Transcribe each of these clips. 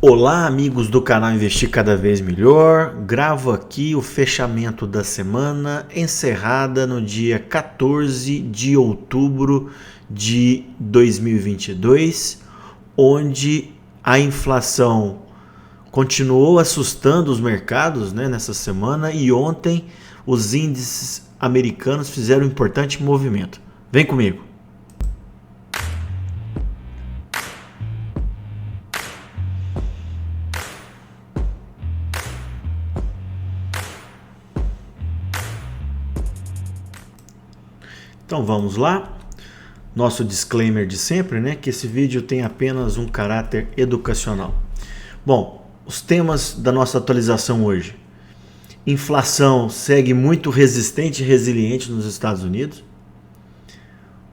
Olá, amigos do canal Investir Cada Vez Melhor. Gravo aqui o fechamento da semana encerrada no dia 14 de outubro de 2022, onde a inflação continuou assustando os mercados, nessa semana, e ontem os índices americanos fizeram um importante movimento. Vem comigo. Então vamos lá, nosso disclaimer de sempre, que esse vídeo tem apenas um caráter educacional. Bom, os temas da nossa atualização hoje. Inflação segue muito resistente e resiliente nos Estados Unidos.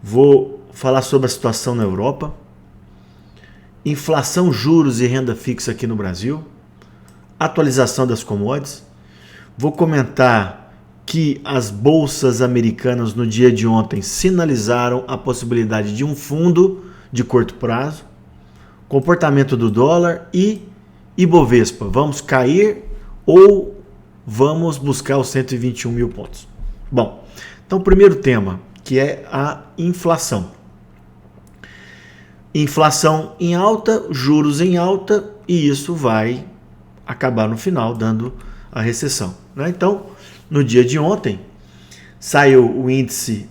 Vou falar sobre a situação na Europa. Inflação, juros e renda fixa aqui no Brasil. Atualização das commodities. Vou comentar que as bolsas americanas no dia de ontem sinalizaram a possibilidade de um fundo de curto prazo, comportamento do dólar e Ibovespa. Vamos cair ou vamos buscar os 121 mil pontos? Bom, então o primeiro tema, que é a inflação. Inflação em alta, juros em alta, e isso vai acabar no final dando a recessão, Então, no dia de ontem, saiu o índice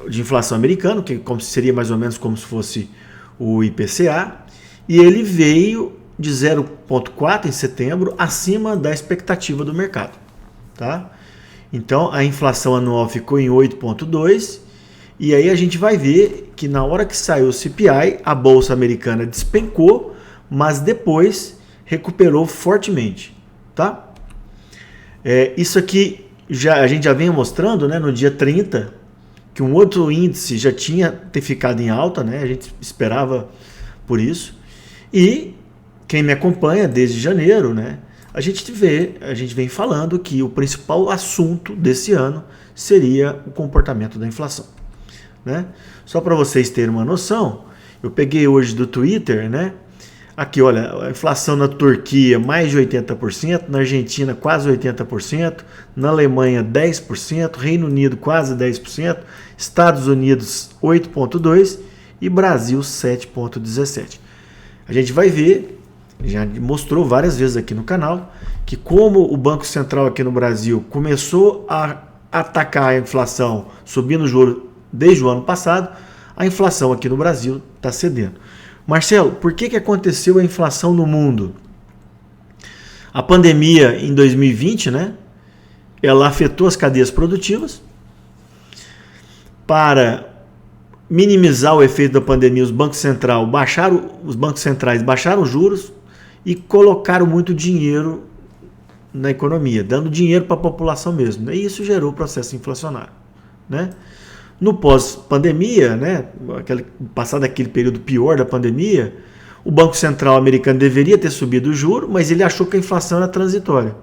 de inflação americano, que seria mais ou menos como se fosse o IPCA, e ele veio de 0,4 em setembro, acima da expectativa do mercado. Então, a inflação anual ficou em 8,2, e aí a gente vai ver que na hora que saiu o CPI, a bolsa americana despencou, mas depois recuperou fortemente. Isso aqui a gente já vem mostrando no dia 30, que um outro índice já tinha ficado em alta, a gente esperava por isso. E quem me acompanha desde janeiro, a gente vem falando que o principal assunto desse ano seria o comportamento da inflação. Só para vocês terem uma noção, eu peguei hoje do Twitter, aqui, olha, a inflação na Turquia mais de 80%, na Argentina quase 80%, na Alemanha 10%, Reino Unido quase 10%, Estados Unidos 8,2% e Brasil 7,17%. A gente vai ver, já mostrou várias vezes aqui no canal, que como o Banco Central aqui no Brasil começou a atacar a inflação subindo o juro desde o ano passado, a inflação aqui no Brasil está cedendo. Marcelo, por que aconteceu a inflação no mundo? A pandemia em 2020, ela afetou as cadeias produtivas. Para minimizar o efeito da pandemia, os bancos centrais baixaram os juros e colocaram muito dinheiro na economia, dando dinheiro para a população mesmo. E isso gerou o processo inflacionário. No pós-pandemia, passado aquele período pior da pandemia, o Banco Central americano deveria ter subido o juro, mas ele achou que a inflação era transitória.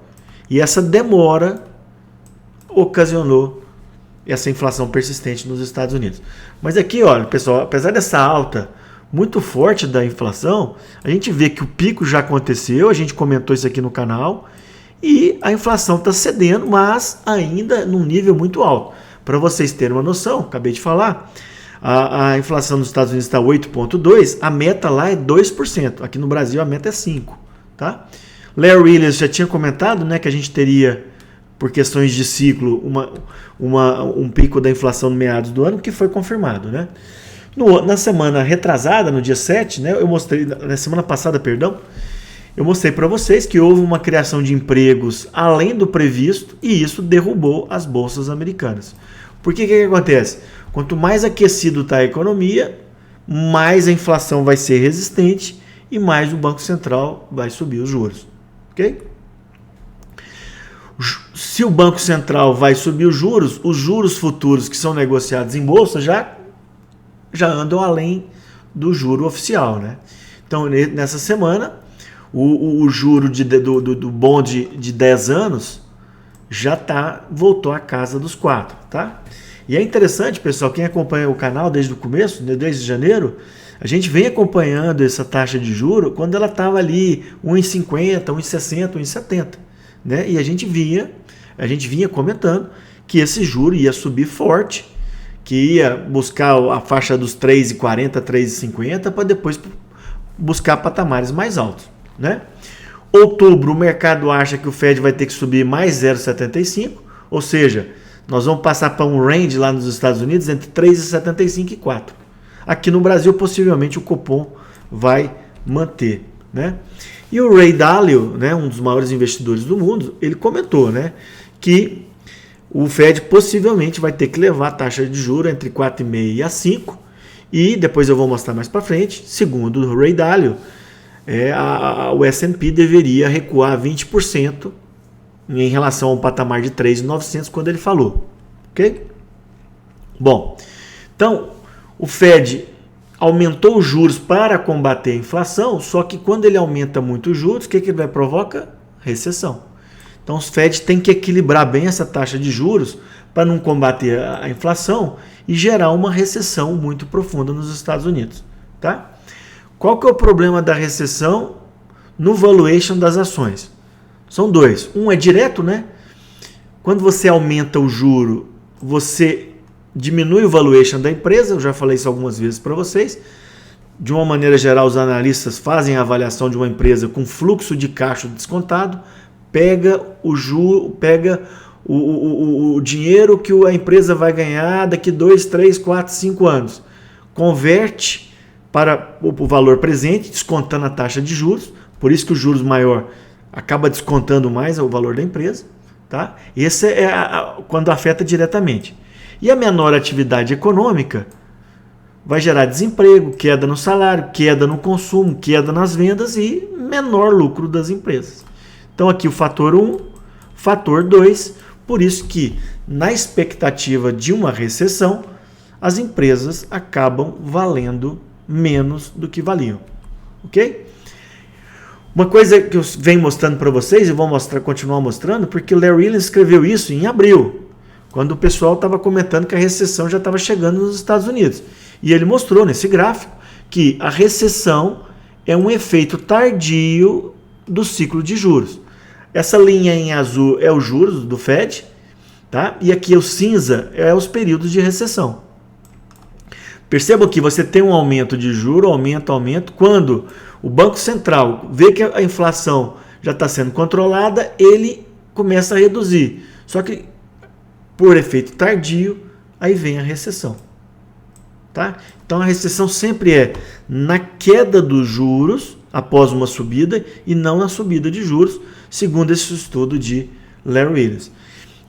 E essa demora ocasionou essa inflação persistente nos Estados Unidos. Mas aqui, olha, pessoal, apesar dessa alta muito forte da inflação, a gente vê que o pico já aconteceu, a gente comentou isso aqui no canal, e a inflação está cedendo, mas ainda num nível muito alto. Para vocês terem uma noção, acabei de falar, a inflação nos Estados Unidos está 8,2%, a meta lá é 2%, aqui no Brasil a meta é 5%. Larry Williams já tinha comentado que a gente teria, por questões de ciclo, um pico da inflação no meados do ano, que foi confirmado. Na semana retrasada, no dia 7, eu mostrei, na semana passada, eu mostrei para vocês que houve uma criação de empregos além do previsto e isso derrubou as bolsas americanas. Por que acontece? Quanto mais aquecido está a economia, mais a inflação vai ser resistente e mais o Banco Central vai subir os juros. Ok? Se o Banco Central vai subir os juros futuros que são negociados em bolsa já andam além do juro oficial. Então, nessa semana, o juro do bonde de 10 anos já voltou à casa dos 4, E é interessante, pessoal, quem acompanha o canal desde o começo, desde janeiro, A gente vem acompanhando essa taxa de juros quando ela estava ali 1,50, 1,60, 1,70, né? E a gente vinha comentando que esse juro ia subir forte, que ia buscar a faixa dos 3,40, 3,50 para depois buscar patamares mais altos, né? Outubro, o mercado acha que o Fed vai ter que subir mais 0,75, ou seja, nós vamos passar para um range lá nos Estados Unidos entre 3,75 e 4. Aqui no Brasil, possivelmente, o Copom vai manter, né? E o Ray Dalio, né, um dos maiores investidores do mundo, ele comentou, né, que o Fed possivelmente vai ter que levar a taxa de juros entre 4,5 e a 5, e depois eu vou mostrar mais para frente, segundo o Ray Dalio, o S&P deveria recuar 20% em relação ao patamar de 3.900 quando ele falou, ok? Bom, então o Fed aumentou os juros para combater a inflação, só que quando ele aumenta muito os juros, o que ele vai provocar? Recessão. Então o Fed tem que equilibrar bem essa taxa de juros para não combater a inflação e gerar uma recessão muito profunda nos Estados Unidos, tá? Qual que é o problema da recessão no valuation das ações? São dois. Um é direto, né? Quando você aumenta o juro, você diminui o valuation da empresa. Eu já falei isso algumas vezes para vocês. De uma maneira geral, os analistas fazem a avaliação de uma empresa com fluxo de caixa descontado, pega o juro, pega o dinheiro que a empresa vai ganhar daqui 2, 3, 4, 5 anos, converte para o valor presente, descontando a taxa de juros. Por isso que o juros maior acaba descontando mais o valor da empresa, tá? Esse é quando afeta diretamente. E a menor atividade econômica vai gerar desemprego, queda no salário, queda no consumo, queda nas vendas e menor lucro das empresas. Então aqui o fator 1, fator 2, por isso que na expectativa de uma recessão, as empresas acabam valendo menos do que valiam, ok? Uma coisa que eu venho mostrando para vocês, e vou continuar mostrando, porque o Larry Ellison escreveu isso em abril, quando o pessoal estava comentando que a recessão já estava chegando nos Estados Unidos. E ele mostrou nesse gráfico que a recessão é um efeito tardio do ciclo de juros. Essa linha em azul é os juros do Fed, tá? E aqui o cinza é os períodos de recessão. Perceba que você tem um aumento de juros, aumento. Quando o Banco Central vê que a inflação já está sendo controlada, ele começa a reduzir. Só que, por efeito tardio, aí vem a recessão. Tá? Então a recessão sempre é na queda dos juros, após uma subida, e não na subida de juros, segundo esse estudo de Larry Ellison.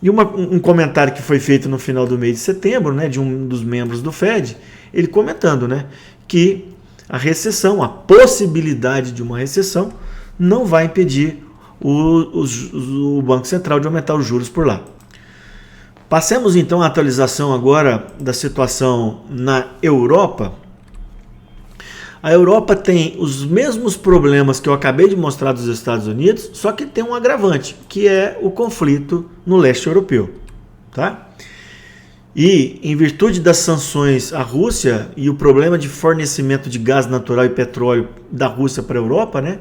E um comentário que foi feito no final do mês de setembro, né, de um dos membros do Fed, ele comentando, né, que a recessão, a possibilidade de uma recessão, não vai impedir o Banco Central de aumentar os juros por lá. Passemos então à atualização agora da situação na Europa. A Europa tem os mesmos problemas que eu acabei de mostrar dos Estados Unidos, só que tem um agravante, que é o conflito no leste europeu, tá? E, em virtude das sanções à Rússia e o problema de fornecimento de gás natural e petróleo da Rússia para a Europa, né,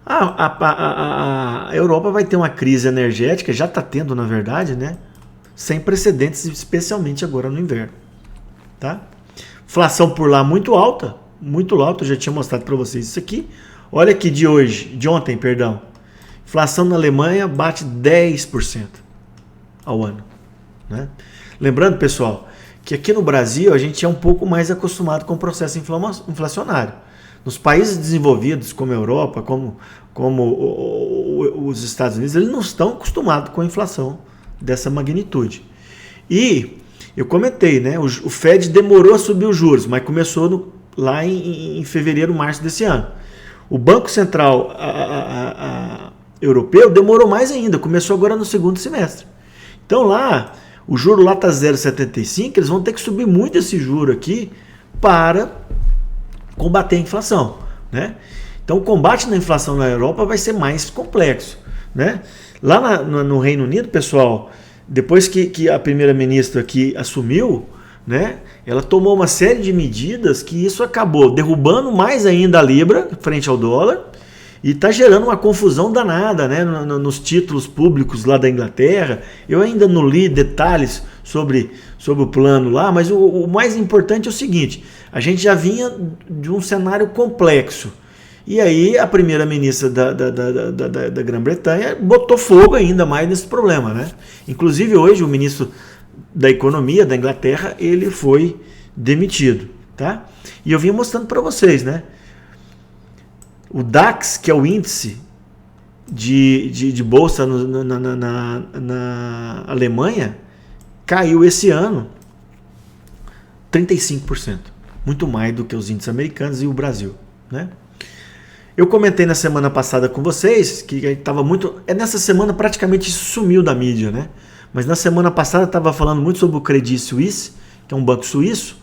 a Europa vai ter uma crise energética, já está tendo na verdade, né, sem precedentes, especialmente agora no inverno. Tá? Inflação por lá muito alta, eu já tinha mostrado para vocês isso aqui. Olha aqui de ontem, inflação na Alemanha bate 10% ao ano, né? Lembrando, pessoal, que aqui no Brasil a gente é um pouco mais acostumado com o processo inflacionário. Nos países desenvolvidos, como a Europa, como os Estados Unidos, eles não estão acostumados com a inflação dessa magnitude. E eu comentei, né? O Fed demorou a subir os juros, mas começou lá em fevereiro, março desse ano. O Banco Central Europeu demorou mais ainda, começou agora no segundo semestre. Então lá, o juro lá está 0,75, eles vão ter que subir muito esse juro aqui para combater a inflação, né? Então o combate na inflação na Europa vai ser mais complexo, né? Lá no Reino Unido, pessoal, depois que a primeira-ministra aqui assumiu, né? Ela tomou uma série de medidas que isso acabou derrubando mais ainda a Libra frente ao dólar e está gerando uma confusão danada, né? Nos títulos públicos lá da Inglaterra. Eu ainda não li detalhes sobre o plano lá, mas o mais importante é o seguinte: a gente já vinha de um cenário complexo. E aí a primeira-ministra da Grã-Bretanha botou fogo ainda mais nesse problema, né? Inclusive hoje o ministro da Economia da Inglaterra, ele foi demitido, tá? E eu vim mostrando para vocês, né? O DAX, que é o índice de bolsa na Alemanha, caiu esse ano 35%. Muito mais do que os índices americanos e o Brasil, né? Eu comentei na semana passada com vocês que estava muito... Nessa semana praticamente isso sumiu da mídia, né? Mas na semana passada estava falando muito sobre o Credit Suisse, que é um banco suíço,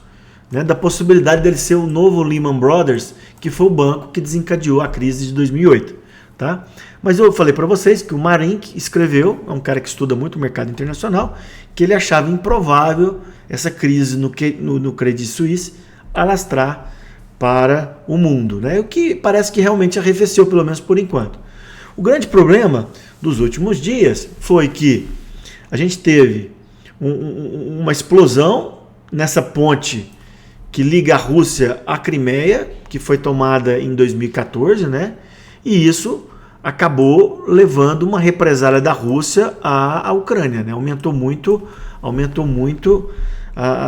né? Da possibilidade dele ser o novo Lehman Brothers, que foi o banco que desencadeou a crise de 2008. Tá? Mas eu falei para vocês que o Marink escreveu, é um cara que estuda muito o mercado internacional, que ele achava improvável essa crise no Credit Suisse alastrar para o mundo, né? O que parece que realmente arrefeceu, pelo menos por enquanto. O grande problema dos últimos dias foi que a gente teve uma explosão nessa ponte que liga a Rússia à Crimeia, que foi tomada em 2014, né? E isso acabou levando uma represália da Rússia à Ucrânia, né? Aumentou muito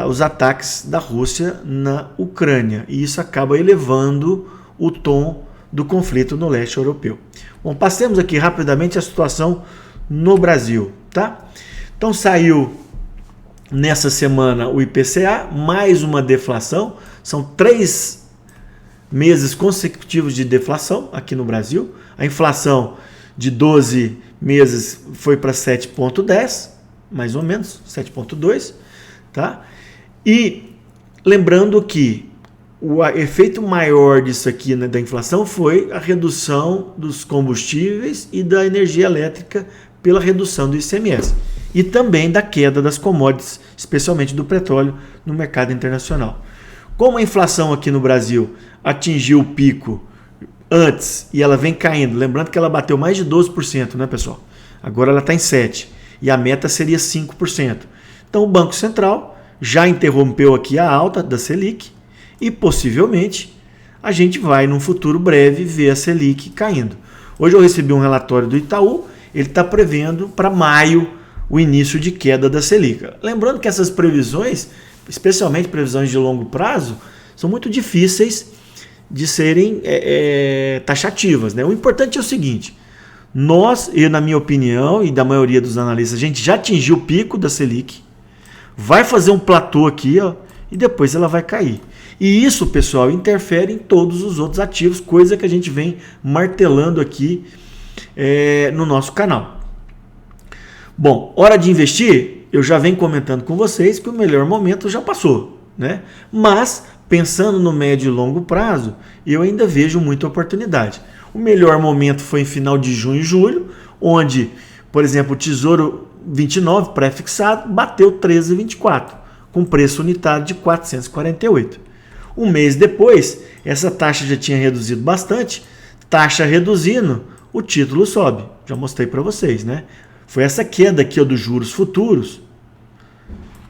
os ataques da Rússia na Ucrânia. E isso acaba elevando o tom do conflito no leste europeu. Bom, passemos aqui rapidamente a situação no Brasil, tá? Então saiu nessa semana o IPCA, mais uma deflação. São 3 meses consecutivos de deflação aqui no Brasil. A inflação de 12 meses foi para 7,10, mais ou menos, 7,2, tá? E lembrando que o efeito maior disso aqui, né, da inflação, foi a redução dos combustíveis e da energia elétrica pela redução do ICMS. E também da queda das commodities, especialmente do petróleo, no mercado internacional. Como a inflação aqui no Brasil atingiu o pico antes e ela vem caindo, lembrando que ela bateu mais de 12%, né, pessoal? Agora ela está em 7% e a meta seria 5%. Então o Banco Central já interrompeu aqui a alta da Selic e possivelmente a gente vai, num futuro breve, ver a Selic caindo. Hoje eu recebi um relatório do Itaú, ele está prevendo para maio o início de queda da Selic. Lembrando que essas previsões, especialmente previsões de longo prazo, são muito difíceis de serem taxativas, né? O importante é o seguinte: nós, e na minha opinião e da maioria dos analistas, a gente já atingiu o pico da Selic, vai fazer um platô aqui, ó, e depois ela vai cair. E isso, pessoal, interfere em todos os outros ativos, coisa que a gente vem martelando aqui no nosso canal. Bom, hora de investir, eu já venho comentando com vocês que o melhor momento já passou, né? Mas, pensando no médio e longo prazo, eu ainda vejo muita oportunidade. O melhor momento foi em final de junho e julho, onde, por exemplo, o Tesouro 29 pré-fixado bateu 13,24, com preço unitário de 448. Um mês depois, essa taxa já tinha reduzido bastante, taxa reduzindo, o título sobe. Já mostrei para vocês, né? Foi essa queda aqui, ó, dos juros futuros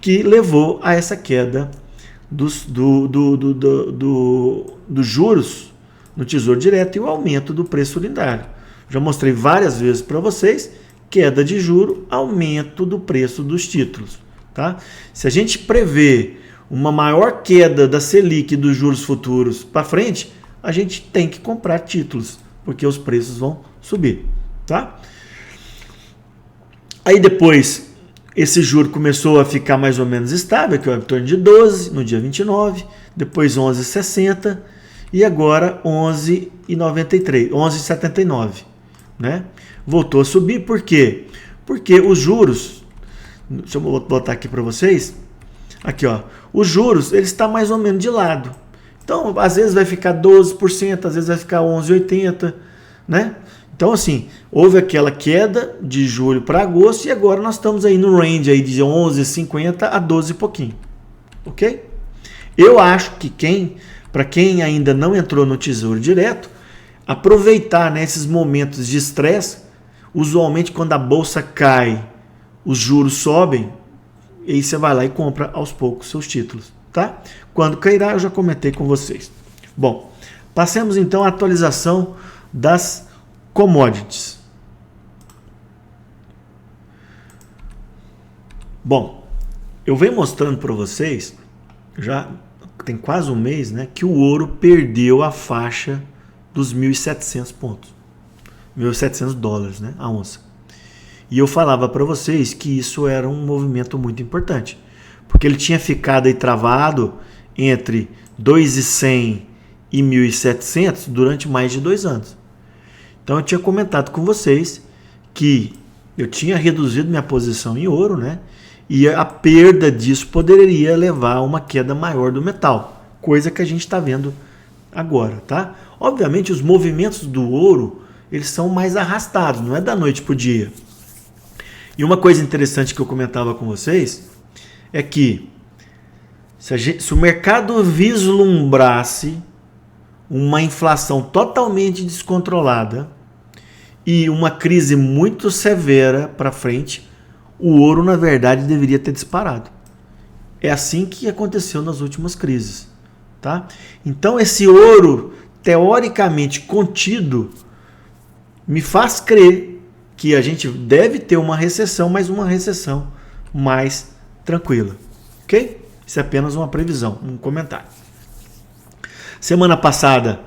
que levou a essa queda dos juros no Tesouro Direto e o aumento do preço unitário. Já mostrei várias vezes para vocês, queda de juro, aumento do preço dos títulos. Tá? Se a gente prevê uma maior queda da Selic e dos juros futuros para frente, a gente tem que comprar títulos, porque os preços vão subir. Tá? Aí depois, esse juro começou a ficar mais ou menos estável, que é em torno de 12 no dia 29, depois 11,60 e agora 11,93, 11,79, né? Voltou a subir, por quê? Porque os juros, deixa eu botar aqui para vocês, aqui ó, os juros, ele está mais ou menos de lado. Então, às vezes vai ficar 12%, às vezes vai ficar 11,80, né? Então, assim, houve aquela queda de julho para agosto e agora nós estamos aí no range aí de 11,50 a 12 e pouquinho. ok? Eu acho que para quem ainda não entrou no Tesouro Direto, aproveitar, né, esses momentos de estresse, usualmente quando a bolsa cai, os juros sobem, e aí você vai lá e compra aos poucos seus títulos, tá? Quando cairá, eu já comentei com vocês. Bom, passemos então à atualização das commodities. Bom, eu venho mostrando para vocês, já tem quase um mês, né, que o ouro perdeu a faixa dos 1.700 pontos. 1.700 dólares, né, a onça. E eu falava para vocês que isso era um movimento muito importante, porque ele tinha ficado aí travado entre 2.100 e 1.700 durante mais de 2 anos. Então eu tinha comentado com vocês que eu tinha reduzido minha posição em ouro, né? E a perda disso poderia levar a uma queda maior do metal, coisa que a gente está vendo agora, tá? Obviamente os movimentos do ouro, eles são mais arrastados, não é da noite para o dia. E uma coisa interessante que eu comentava com vocês é que se o mercado vislumbrasse uma inflação totalmente descontrolada e uma crise muito severa para frente, o ouro, na verdade, deveria ter disparado. É assim que aconteceu nas últimas crises, tá? Então, esse ouro, teoricamente contido, me faz crer que a gente deve ter uma recessão, mas uma recessão mais tranquila, ok? Isso é apenas uma previsão, um comentário. Semana passada,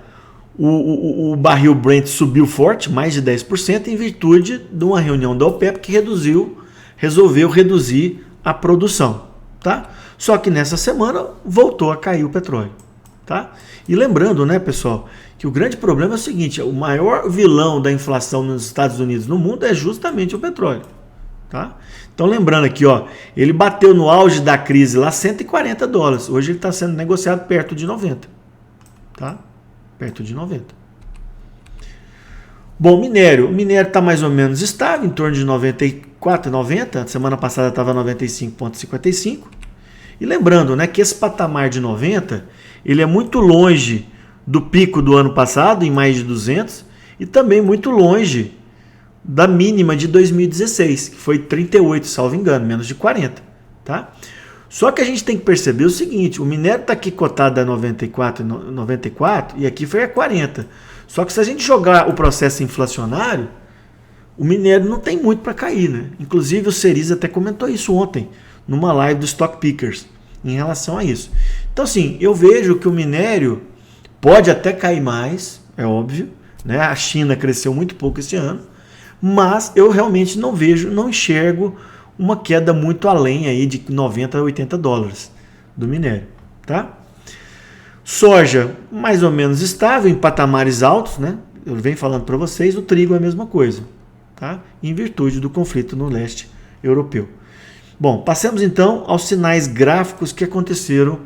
o barril Brent subiu forte, mais de 10%, em virtude de uma reunião da OPEP que resolveu reduzir a produção, tá? Só que nessa semana voltou a cair o petróleo, tá? E lembrando, né, pessoal, que o grande problema é o seguinte: o maior vilão da inflação nos Estados Unidos, no mundo, é justamente o petróleo, tá? Então lembrando aqui, ó, ele bateu no auge da crise lá 140 dólares, hoje ele está sendo negociado perto de 90, tá? Perto de 90. Bom, o minério está mais ou menos estável, em torno de 94,90. Semana passada estava 95,55. E lembrando, né, que esse patamar de 90, ele é muito longe do pico do ano passado, em mais de 200, e também muito longe da mínima de 2016, que foi 38, salvo engano, menos de 40. Tá? Só que a gente tem que perceber o seguinte: o minério está aqui cotado a 94 e aqui foi a 40. Só que se a gente jogar o processo inflacionário, o minério não tem muito para cair, né? Inclusive o Cerise até comentou isso ontem, numa live do Stock Pickers, em relação a isso. Então assim, eu vejo que o minério pode até cair mais, é óbvio, né? A China cresceu muito pouco esse ano, mas eu realmente não enxergo uma queda muito além aí de 90 a 80 dólares do minério, tá? Soja, mais ou menos estável, em patamares altos, né? Eu venho falando para vocês, o trigo é a mesma coisa, tá? Em virtude do conflito no leste europeu. Bom, passemos então aos sinais gráficos que aconteceram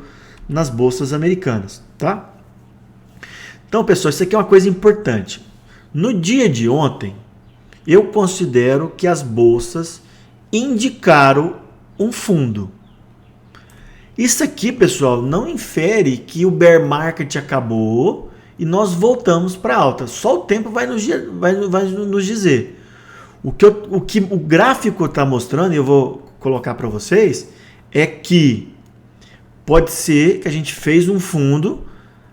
nas bolsas americanas, tá? Então, pessoal, isso aqui é uma coisa importante. No dia de ontem, eu considero que as bolsas indicaram um fundo. Isso aqui, pessoal, não infere que o bear market acabou e nós voltamos para alta. Só o tempo vai nos dizer. O que o gráfico está mostrando, e eu vou colocar para vocês, é que pode ser que a gente fez um fundo,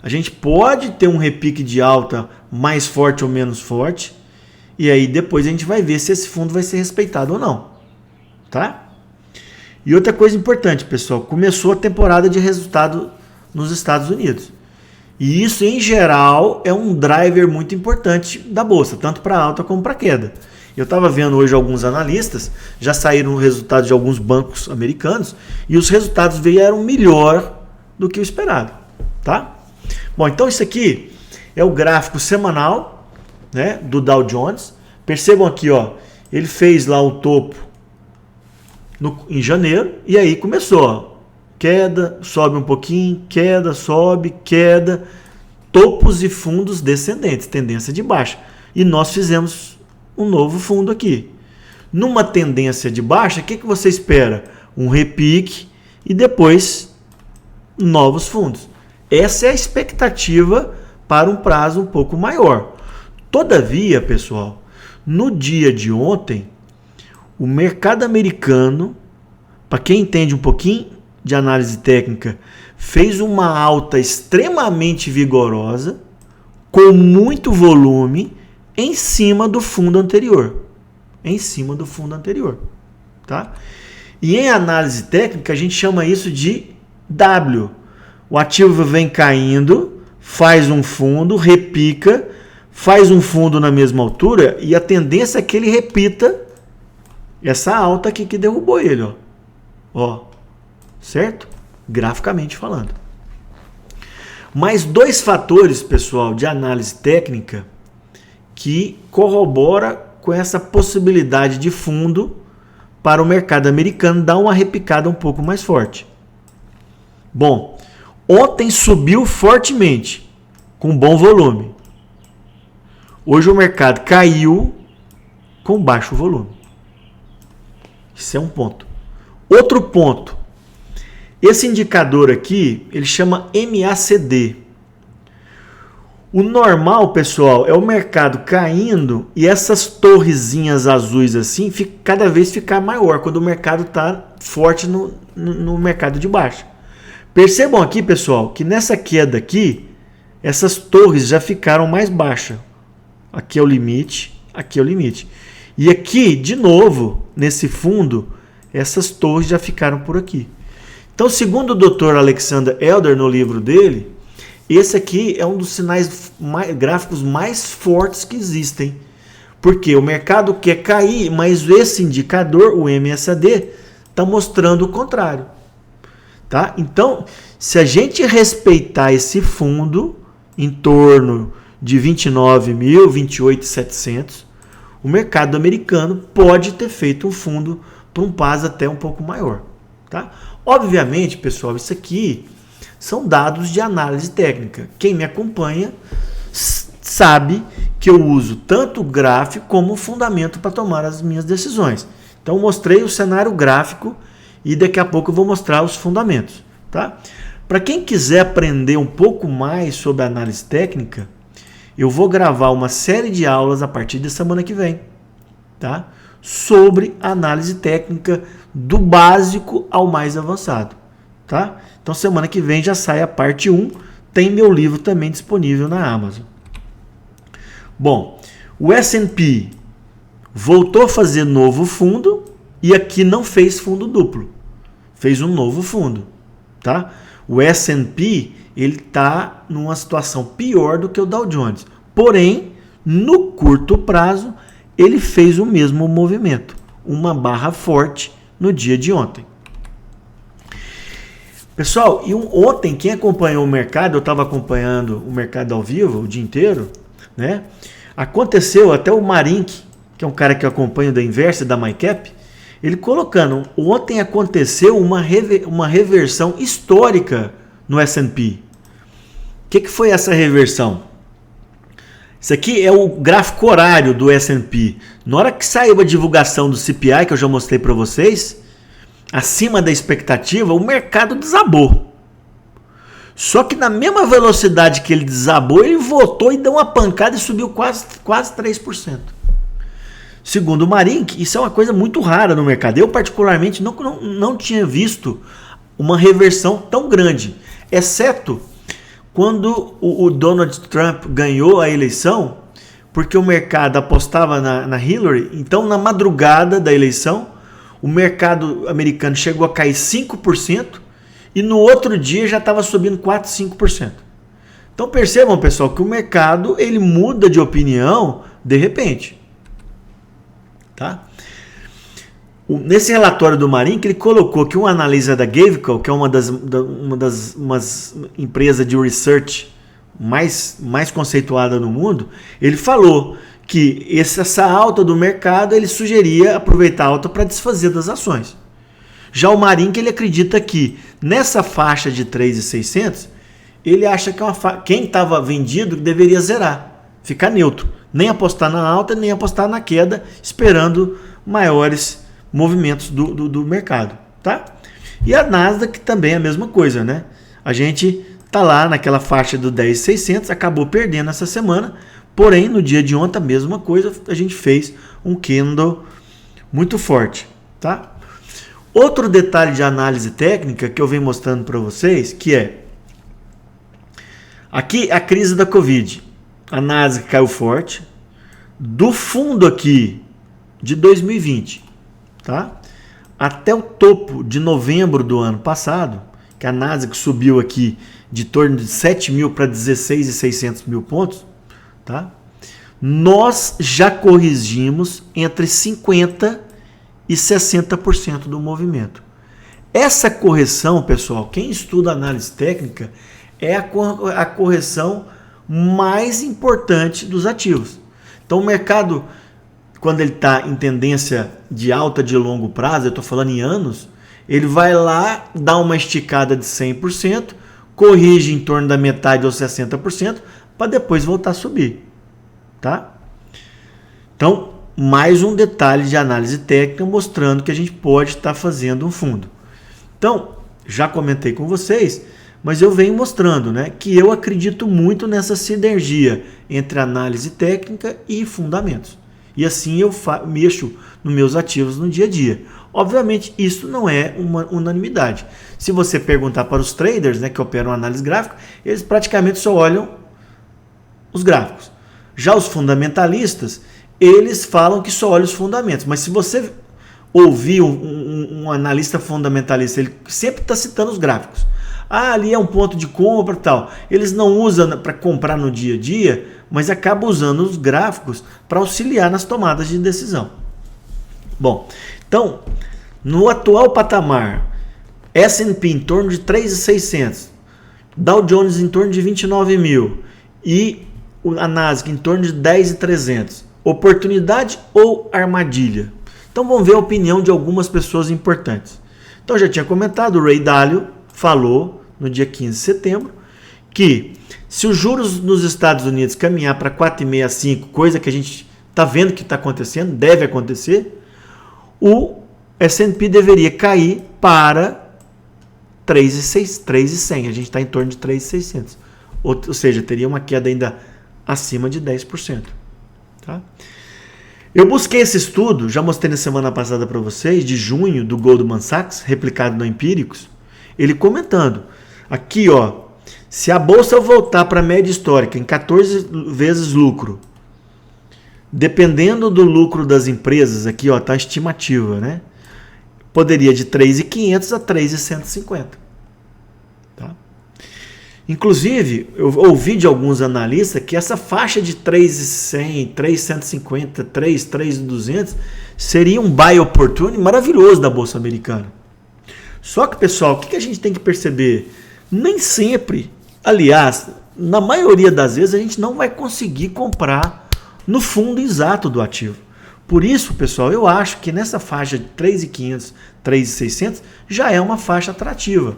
a gente pode ter um repique de alta mais forte ou menos forte, e aí depois a gente vai ver se esse fundo vai ser respeitado ou não, tá? E outra coisa importante, pessoal, começou a temporada de resultado nos Estados Unidos. E isso, em geral, é um driver muito importante da bolsa, tanto para alta como para queda. Eu estava vendo hoje alguns analistas, já saíram resultados de alguns bancos americanos, e os resultados vieram melhor do que o esperado, tá? Bom, então isso aqui é o gráfico semanal, né, do Dow Jones. Percebam aqui, ó, ele fez lá o topo em janeiro, e aí começou, ó, queda, sobe um pouquinho, queda, sobe, queda, topos e fundos descendentes, tendência de baixa. E nós fizemos um novo fundo aqui. Numa tendência de baixa, o que você espera? Um repique e depois novos fundos. Essa é a expectativa para um prazo um pouco maior. Todavia, pessoal, no dia de ontem, o mercado americano, para quem entende um pouquinho de análise técnica, fez uma alta extremamente vigorosa, com muito volume, em cima do fundo anterior. Em cima do fundo anterior. Tá? E em análise técnica, a gente chama isso de W. O ativo vem caindo, faz um fundo, repica, faz um fundo na mesma altura e a tendência é que ele repita essa alta aqui que derrubou ele. Ó. Certo? Graficamente falando. Mais dois fatores, pessoal, de análise técnica que corrobora com essa possibilidade de fundo para o mercado americano dar uma repicada um pouco mais forte. Bom, ontem subiu fortemente, com bom volume. Hoje o mercado caiu com baixo volume. Isso é um ponto. Outro ponto. Esse indicador aqui, ele chama MACD. O normal, pessoal, é o mercado caindo e essas torrezinhas azuis assim, cada vez ficar maior quando o mercado está forte no mercado de baixo. Percebam aqui, pessoal, que nessa queda aqui, essas torres já ficaram mais baixas. Aqui é o limite, aqui é o limite. E aqui, de novo, nesse fundo, essas torres já ficaram por aqui. Então, segundo o Dr. Alexander Elder, no livro dele, esse aqui é um dos sinais gráficos mais fortes que existem. Porque o mercado quer cair, mas esse indicador, o MACD, está mostrando o contrário. Tá? Então, se a gente respeitar esse fundo, em torno de 29.000, 28.700, o mercado americano pode ter feito um fundo para um prazo até um pouco maior. Tá? Obviamente, pessoal, isso aqui são dados de análise técnica. Quem me acompanha sabe que eu uso tanto o gráfico como o fundamento para tomar as minhas decisões. Então, eu mostrei o cenário gráfico e daqui a pouco eu vou mostrar os fundamentos. Tá? Para quem quiser aprender um pouco mais sobre análise técnica, eu vou gravar uma série de aulas a partir da semana que vem, tá? Sobre análise técnica do básico ao mais avançado. Tá? Então, semana que vem já sai a parte 1. Tem meu livro também disponível na Amazon. Bom, o S&P voltou a fazer novo fundo e aqui não fez fundo duplo. Fez um novo fundo. Tá? O S&P está numa situação pior do que o Dow Jones. Porém, no curto prazo, ele fez o mesmo movimento. Uma barra forte no dia de ontem. Pessoal, e ontem, quem acompanhou o mercado, eu estava acompanhando o mercado ao vivo o dia inteiro, né? Aconteceu até o Marink, que é um cara que eu acompanho da Inversa, da MyCap, ele colocando, ontem aconteceu uma reversão histórica no S&P. O que foi essa reversão? Isso aqui é o gráfico horário do S&P. Na hora que saiu a divulgação do CPI, que eu já mostrei para vocês, acima da expectativa, o mercado desabou. Só que na mesma velocidade que ele desabou, ele voltou e deu uma pancada e subiu quase 3%. Segundo o Marink, isso é uma coisa muito rara no mercado. Eu, particularmente, não tinha visto uma reversão tão grande, exceto quando o Donald Trump ganhou a eleição, porque o mercado apostava na Hillary. Então, na madrugada da eleição, o mercado americano chegou a cair 5% e no outro dia já estava subindo 4%, 5%. Então percebam, pessoal, que o mercado ele muda de opinião de repente. Tá? Nesse relatório do Marink, ele colocou que um analista da Gavico, que é uma das empresas de research mais conceituada no mundo, ele falou que essa alta do mercado, ele sugeria aproveitar a alta para desfazer das ações. Já o Marink, ele acredita que nessa faixa de 3.600, ele acha que quem estava vendido deveria zerar, ficar neutro, nem apostar na alta, nem apostar na queda, esperando maiores movimentos do mercado. Tá? E a Nasdaq também é a mesma coisa, né? a gente está lá naquela faixa do 10.600, acabou perdendo essa semana, porém no dia de ontem a mesma coisa, a gente fez um candle muito forte, tá? Outro detalhe de análise técnica que eu venho mostrando para vocês, que é aqui a crise da Covid, a Nasdaq caiu forte, do fundo aqui de 2020, tá? Até o topo de novembro do ano passado, que a Nasdaq subiu aqui de torno de 7 mil para 16.600 mil pontos, tá? Nós já corrigimos entre 50% e 60% do movimento. Essa correção, pessoal, quem estuda análise técnica, é a correção mais importante dos ativos. Então o mercado, quando ele está em tendência de alta de longo prazo, eu estou falando em anos, ele vai lá, dá uma esticada de 100%, corrige em torno da metade ou 60%, para depois voltar a subir. Tá? Então, mais um detalhe de análise técnica mostrando que a gente pode estar fazendo um fundo. Então, já comentei com vocês, mas eu venho mostrando, né, que eu acredito muito nessa sinergia entre análise técnica e fundamentos. E assim eu mexo nos meus ativos no dia a dia. Obviamente, isso não é uma unanimidade. Se você perguntar para os traders, né, que operam análise gráfica, eles praticamente só olham os gráficos. Já os fundamentalistas, eles falam que só olham os fundamentos. Mas se você ouvir um analista fundamentalista, ele sempre está citando os gráficos. Ah, ali é um ponto de compra e tal. Eles não usam para comprar no dia a dia, mas acabam usando os gráficos para auxiliar nas tomadas de decisão. Bom, então, no atual patamar, S&P em torno de 3.600, Dow Jones em torno de 29 mil e a Nasdaq em torno de 10.300. Oportunidade ou armadilha? Então vamos ver a opinião de algumas pessoas importantes. Então já tinha comentado, o Ray Dalio falou no dia 15 de setembro que se os juros nos Estados Unidos caminhar para 4,5 a 5, coisa que a gente está vendo que está acontecendo, deve acontecer, o S&P deveria cair para 3.100. A gente está em torno de 3.600. Ou seja, teria uma queda ainda acima de 10%. Tá? Eu busquei esse estudo, já mostrei na semana passada para vocês, de junho, do Goldman Sachs, replicado no Empíricos, ele comentando, aqui ó, se a bolsa voltar para a média histórica em 14 vezes lucro, dependendo do lucro das empresas, aqui ó, tá a estimativa, né? Poderia de 3.500 a 3.150. Tá? Inclusive, eu ouvi de alguns analistas que essa faixa de 3.100, 3.150, 3.200 seria um buy opportunity maravilhoso da Bolsa Americana. Só que, pessoal, o que a gente tem que perceber? Nem sempre, aliás, na maioria das vezes, a gente não vai conseguir comprar no fundo exato do ativo. Por isso, pessoal, eu acho que nessa faixa de 3.500, 3.600 já é uma faixa atrativa.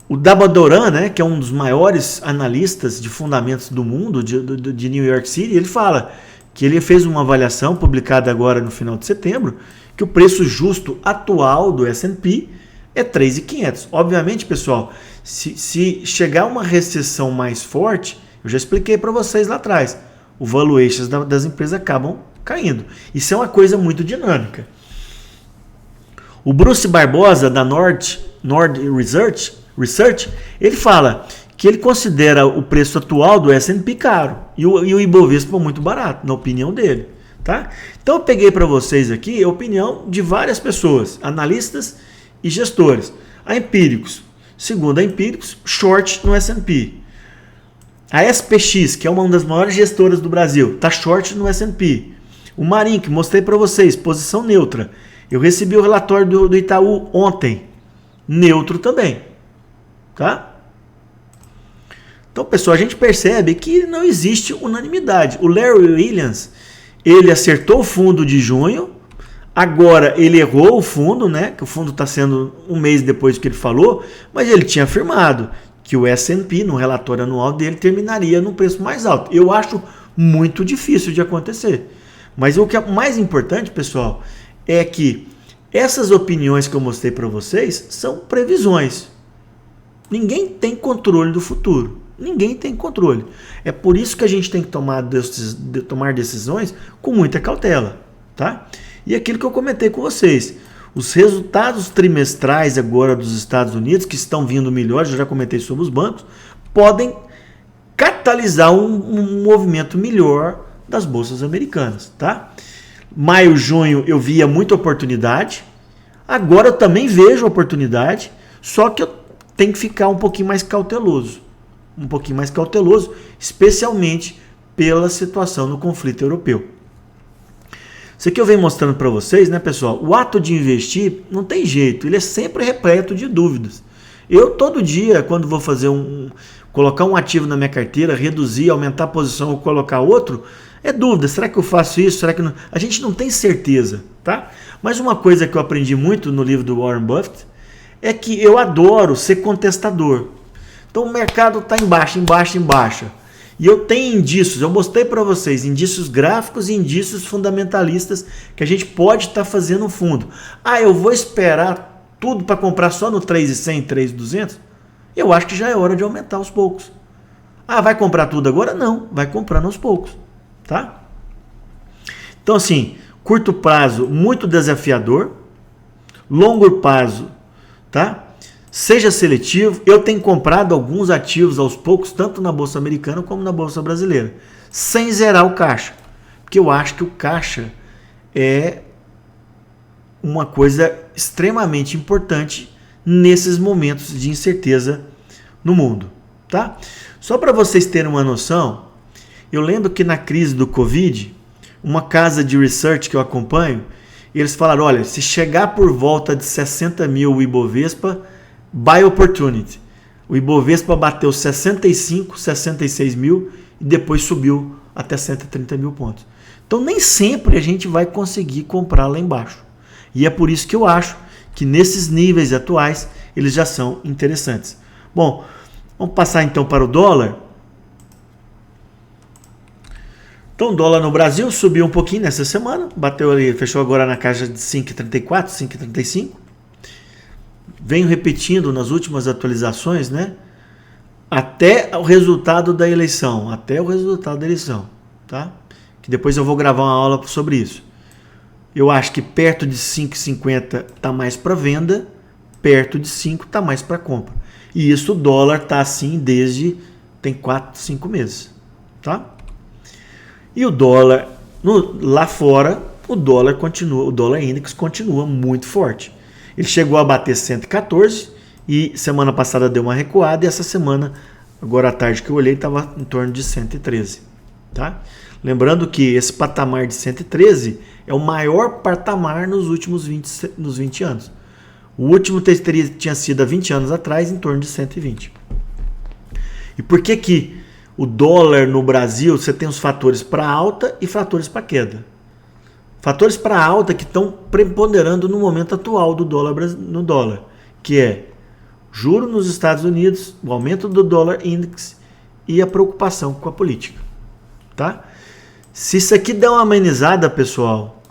O Damodaran, né, que é um dos maiores analistas de fundamentos do mundo, de New York City, ele fala que ele fez uma avaliação publicada agora no final de setembro, que o preço justo atual do S&P é 3.500. Obviamente, pessoal, se chegar uma recessão mais forte, eu já expliquei para vocês lá atrás, o valuations das empresas acabam caindo. Isso é uma coisa muito dinâmica. O Bruce Barbosa, da Nord Research, ele fala que ele considera o preço atual do S&P caro e o Ibovespa muito barato, na opinião dele. Tá? Então eu peguei para vocês aqui a opinião de várias pessoas, analistas e gestores. A Empíricos, segundo a Empíricos, short no S&P. A SPX, que é uma das maiores gestoras do Brasil, está short no S&P. O Marin, que mostrei para vocês, posição neutra. Eu recebi o relatório do Itaú ontem, neutro também. Tá? Então, pessoal, a gente percebe que não existe unanimidade. O Larry Williams, ele acertou o fundo de junho, agora ele errou o fundo, né? Que o fundo está sendo um mês depois do que ele falou, mas ele tinha afirmado que o S&P, no relatório anual dele, terminaria no preço mais alto. Eu acho muito difícil de acontecer. Mas o que é mais importante, pessoal, é que essas opiniões que eu mostrei para vocês são previsões. Ninguém tem controle do futuro. Ninguém tem controle. É por isso que a gente tem que tomar decisões com muita cautela, tá? E aquilo que eu comentei com vocês, os resultados trimestrais agora dos Estados Unidos, que estão vindo melhores, eu já comentei sobre os bancos, podem catalisar um movimento melhor das bolsas americanas, tá? Maio, junho eu via muita oportunidade, agora eu também vejo oportunidade, só que eu tenho que ficar um pouquinho mais cauteloso, especialmente pela situação no conflito europeu. Isso aqui eu venho mostrando para vocês, né, pessoal? O ato de investir não tem jeito, ele é sempre repleto de dúvidas. Eu todo dia, quando vou fazer colocar um ativo na minha carteira, reduzir, aumentar a posição ou colocar outro, é dúvida. Será que eu faço isso? Será que não? A gente não tem certeza, tá? Mas uma coisa que eu aprendi muito no livro do Warren Buffett é que eu adoro ser contestador. Então o mercado está em baixa. E eu tenho indícios, eu mostrei para vocês, indícios gráficos e indícios fundamentalistas que a gente pode estar fazendo no fundo. Ah, eu vou esperar tudo para comprar só no 3.100, 3.200? Eu acho que já é hora de aumentar aos poucos. Ah, vai comprar tudo agora? Não, vai comprando aos poucos, tá? Então assim, curto prazo muito desafiador, longo prazo, tá? Seja seletivo. Eu tenho comprado alguns ativos aos poucos, tanto na Bolsa Americana como na Bolsa Brasileira, sem zerar o caixa. Porque eu acho que o caixa é uma coisa extremamente importante nesses momentos de incerteza no mundo. Tá? Só para vocês terem uma noção, eu lembro que na crise do Covid, uma casa de research que eu acompanho, eles falaram, olha, se chegar por volta de 60 mil o Ibovespa, buy opportunity. O Ibovespa bateu 65, 66 mil e depois subiu até 130 mil pontos. Então nem sempre a gente vai conseguir comprar lá embaixo. E é por isso que eu acho que nesses níveis atuais eles já são interessantes. Bom, vamos passar então para o dólar. Então o dólar no Brasil subiu um pouquinho nessa semana, bateu ali, fechou agora na casa de 5,34, 5,35. Venho repetindo nas últimas atualizações, né? Até o resultado da eleição, tá? Que depois eu vou gravar uma aula sobre isso. Eu acho que perto de 5,50 está mais para venda, perto de 5 está mais para compra. E isso o dólar está assim desde tem 4, 5 meses, tá? E o dólar lá fora, o dólar index continua muito forte. Ele chegou a bater 114 e semana passada deu uma recuada e essa semana, agora à tarde que eu olhei, estava em torno de 113. Tá? Lembrando que esse patamar de 113 é o maior patamar nos últimos 20 anos. O último tinha sido há 20 anos atrás, em torno de 120. E por que o dólar no Brasil, você tem os fatores para alta e fatores para queda? Fatores para alta que estão preponderando no momento atual do dólar no dólar, que é juro nos Estados Unidos, o aumento do dólar index e a preocupação com a política, tá? Se isso aqui der uma amenizada, pessoal,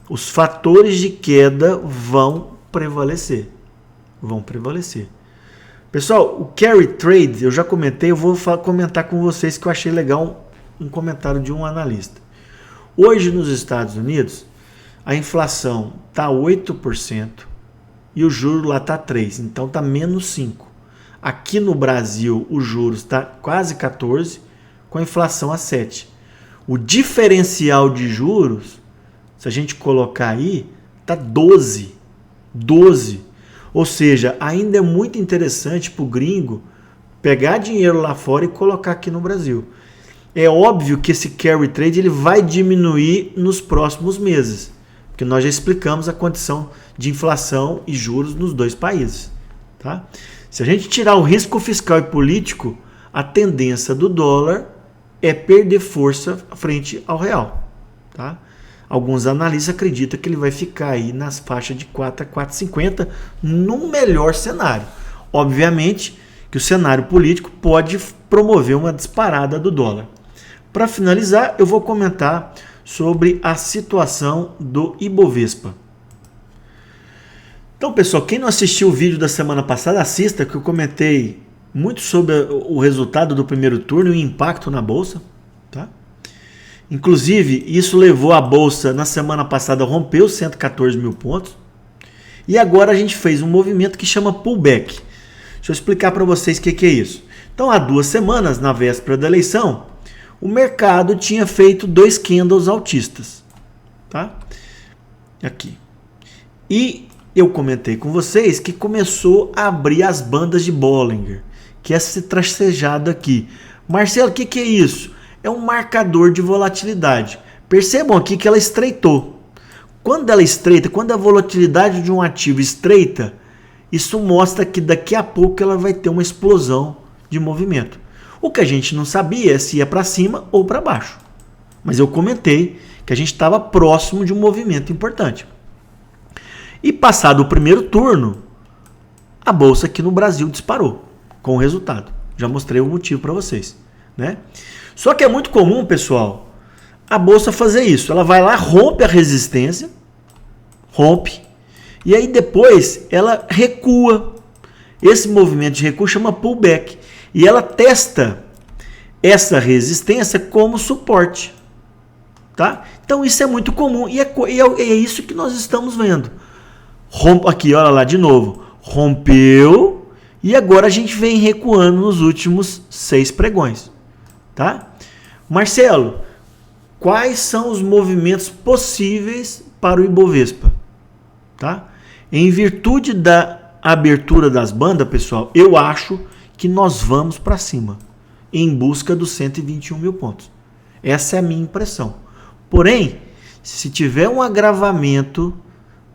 os fatores de queda vão prevalecer. Pessoal, o carry trade, eu já comentei, eu vou comentar com vocês que eu achei legal um comentário de um analista. Hoje nos Estados Unidos, a inflação está 8% e o juro lá está 3%, então está menos 5%. Aqui no Brasil, o juros está quase 14%, com a inflação a 7%. O diferencial de juros, se a gente colocar aí, está 12%. Ou seja, ainda é muito interessante para o gringo pegar dinheiro lá fora e colocar aqui no Brasil. É óbvio que esse carry trade ele vai diminuir nos próximos meses, porque nós já explicamos a condição de inflação e juros nos dois países. Tá? Se a gente tirar o risco fiscal e político, a tendência do dólar é perder força frente ao real. Tá? Alguns analistas acreditam que ele vai ficar aí nas faixas de 4 a 4,50 no melhor cenário. Obviamente que o cenário político pode promover uma disparada do dólar. Para finalizar, eu vou comentar sobre a situação do Ibovespa. Então, pessoal, quem não assistiu o vídeo da semana passada, assista, que eu comentei muito sobre o resultado do primeiro turno e o impacto na Bolsa. Tá? Inclusive, isso levou a Bolsa, na semana passada, a romper os 114 mil pontos. E agora a gente fez um movimento que chama pullback. Deixa eu explicar para vocês o que é isso. Então, há 2 semanas, na véspera da eleição, o mercado tinha feito 2 candles altistas. Tá? Aqui. E eu comentei com vocês que começou a abrir as bandas de Bollinger, que é esse tracejado aqui. Marcelo, o que é isso? É um marcador de volatilidade. Percebam aqui que ela estreitou. Quando ela estreita, quando a volatilidade de um ativo estreita, isso mostra que daqui a pouco ela vai ter uma explosão de movimento. O que a gente não sabia é se ia para cima ou para baixo. Mas eu comentei que a gente estava próximo de um movimento importante. E passado o primeiro turno, a Bolsa aqui no Brasil disparou com o resultado. Já mostrei o motivo para vocês. Né? Só que é muito comum, pessoal, a Bolsa fazer isso. Ela vai lá, rompe a resistência, rompe, e aí depois ela recua. Esse movimento de recuo chama pullback. E ela testa essa resistência como suporte. Tá? Então isso é muito comum e é isso que nós estamos vendo. Aqui, olha lá de novo. Rompeu e agora a gente vem recuando nos últimos 6 pregões. Tá? Marcelo, quais são os movimentos possíveis para o Ibovespa? Tá? Em virtude da abertura das bandas, pessoal, eu acho que nós vamos para cima em busca dos 121 mil pontos. Essa é a minha impressão. Porém, se tiver um agravamento,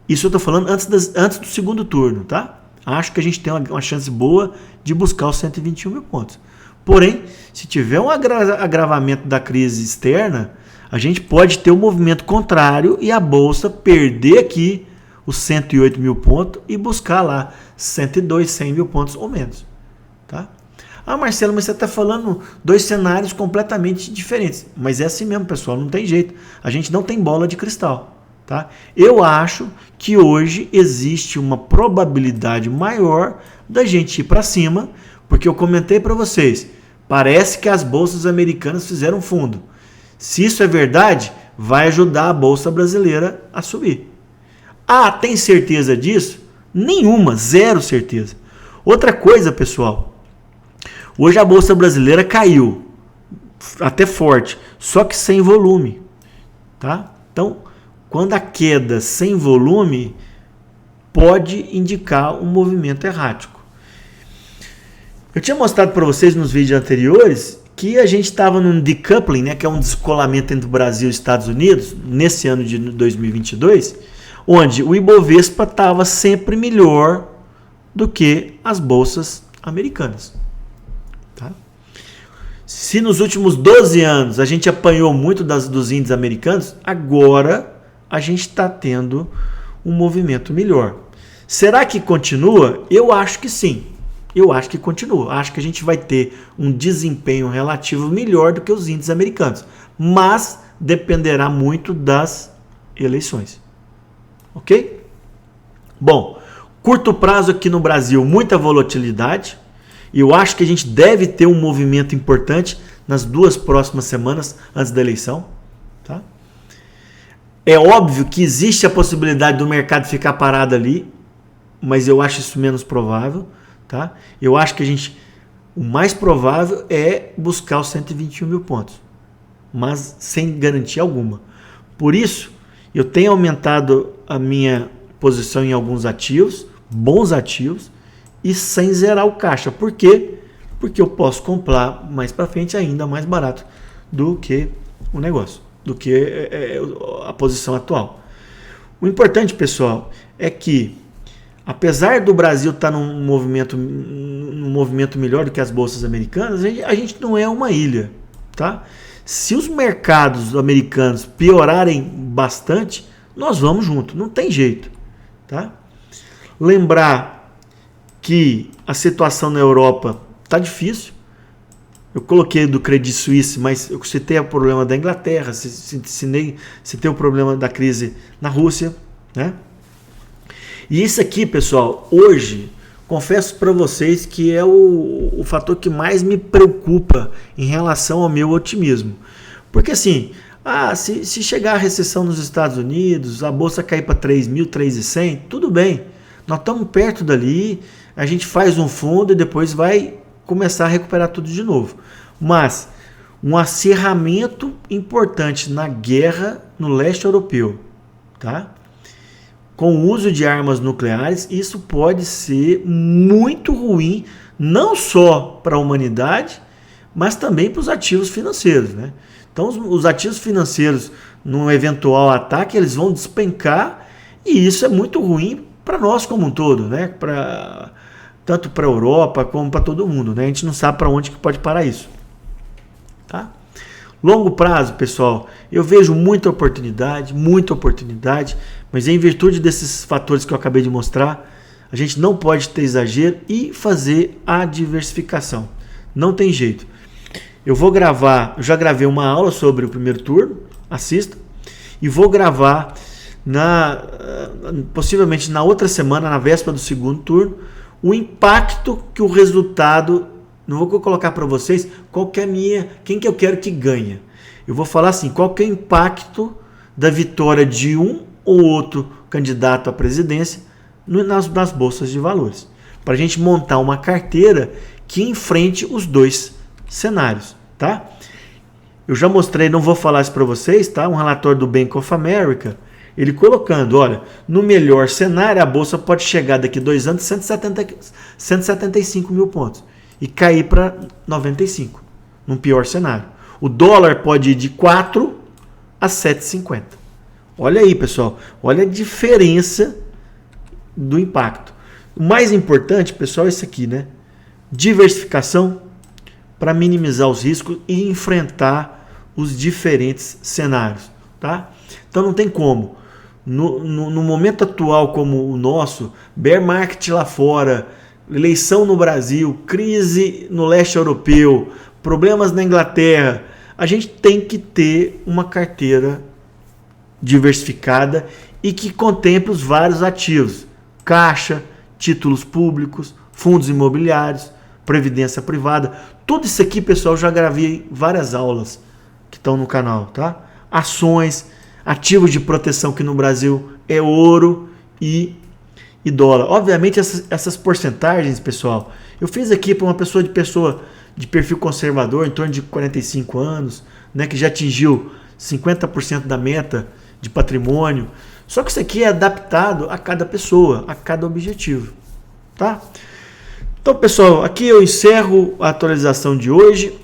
isso eu estou falando antes do segundo turno, tá? Acho que a gente tem uma chance boa de buscar os 121 mil pontos. Porém, se tiver um agravamento da crise externa, a gente pode ter um movimento contrário e a Bolsa perder aqui os 108 mil pontos e buscar lá 102, 100 mil pontos ou menos. Tá? Ah, Marcelo, mas você está falando 2 cenários completamente diferentes. Mas é assim mesmo, pessoal, não tem jeito. A gente não tem bola de cristal. Tá? Eu acho que hoje existe uma probabilidade maior da gente ir para cima, porque eu comentei para vocês, parece que as bolsas americanas fizeram fundo. Se isso é verdade, vai ajudar a bolsa brasileira a subir. Ah, tem certeza disso? Nenhuma, zero certeza. Outra coisa, pessoal, hoje a bolsa brasileira caiu, até forte, só que sem volume. Tá? Então, quando a queda sem volume pode indicar um movimento errático. Eu tinha mostrado para vocês nos vídeos anteriores que a gente estava num decoupling, né, que é um descolamento entre o Brasil e os Estados Unidos, nesse ano de 2022, onde o Ibovespa estava sempre melhor do que as bolsas americanas. Tá? Se nos últimos 12 anos a gente apanhou muito dos índices americanos, agora a gente está tendo um movimento melhor. Será que continua? Eu acho que sim. Eu acho que continua. Acho que a gente vai ter um desempenho relativo melhor do que os índices americanos. Mas dependerá muito das eleições. Ok? Bom, curto prazo aqui no Brasil, muita volatilidade. Eu acho que a gente deve ter um movimento importante nas 2 próximas semanas antes da eleição. Tá? É óbvio que existe a possibilidade do mercado ficar parado ali, mas eu acho isso menos provável. Tá? Eu acho que o mais provável é buscar os 121 mil pontos, mas sem garantia alguma. Por isso, eu tenho aumentado a minha posição em alguns ativos, bons ativos, e sem zerar o caixa. Por quê? Porque eu posso comprar mais para frente ainda mais barato do que o negócio, do que a posição atual. O importante, pessoal, é que apesar do Brasil estar num movimento melhor do que as bolsas americanas, a gente não é uma ilha. Tá? Se os mercados americanos piorarem bastante, nós vamos junto, não tem jeito. Tá? Lembrar que a situação na Europa está difícil. Eu coloquei do Credit Suisse, mas eu citei o problema da Inglaterra, citei o problema da crise na Rússia. Né? E isso aqui, pessoal, hoje, confesso para vocês que é o fator que mais me preocupa em relação ao meu otimismo. Porque assim, se chegar a recessão nos Estados Unidos, a bolsa cair para 3.000, 3.100, tudo bem. Nós estamos perto dali, a gente faz um fundo e depois vai começar a recuperar tudo de novo. Mas um acirramento importante na guerra no leste europeu, tá? Com o uso de armas nucleares, isso pode ser muito ruim, não só para a humanidade, mas também para os ativos financeiros, né? Então, os ativos financeiros, num eventual ataque, eles vão despencar, e isso é muito ruim para nós como um todo, né? Tanto para a Europa como para todo mundo, né? A gente não sabe para onde que pode parar isso, tá? Longo prazo, pessoal, eu vejo muita oportunidade, mas em virtude desses fatores que eu acabei de mostrar, a gente não pode ter exagero e fazer a diversificação. Não tem jeito. Eu já gravei uma aula sobre o primeiro turno, assista, e vou gravar possivelmente na outra semana, na véspera do segundo turno, o impacto que o resultado. Não vou colocar para vocês quem que eu quero que ganhe. Eu vou falar assim, qual que é o impacto da vitória de um ou outro candidato à presidência nas bolsas de valores. Para a gente montar uma carteira que enfrente os dois cenários, tá? Eu já mostrei, não vou falar isso para vocês, tá? Um relatório do Bank of America, ele colocando, olha, no melhor cenário a bolsa pode chegar daqui a 2 anos 175 mil pontos. E cair para 95, num pior cenário. O dólar pode ir de 4 a 7,50. Olha aí, pessoal. Olha a diferença do impacto. O mais importante, pessoal, é isso aqui, né? Diversificação para minimizar os riscos e enfrentar os diferentes cenários, tá? Então não tem como. No momento atual como o nosso, bear market lá fora, eleição no Brasil, crise no leste europeu, problemas na Inglaterra, a gente tem que ter uma carteira diversificada e que contemple os vários ativos, caixa, títulos públicos, fundos imobiliários, previdência privada. Tudo isso aqui, pessoal, já gravei várias aulas que estão no canal, tá? Ações, ativos de proteção que no Brasil é ouro e dólar. Obviamente essas porcentagens, pessoal, eu fiz aqui para uma pessoa de perfil conservador, em torno de 45 anos, né, que já atingiu 50% da meta de patrimônio. Só que isso aqui é adaptado a cada pessoa, a cada objetivo, tá? Então, pessoal, aqui eu encerro a atualização de hoje.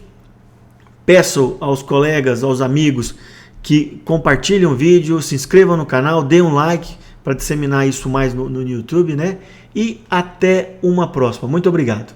Peço aos colegas, aos amigos que compartilhem o vídeo, se inscrevam no canal, deem um like para disseminar isso mais no YouTube, né? E até uma próxima. Muito obrigado.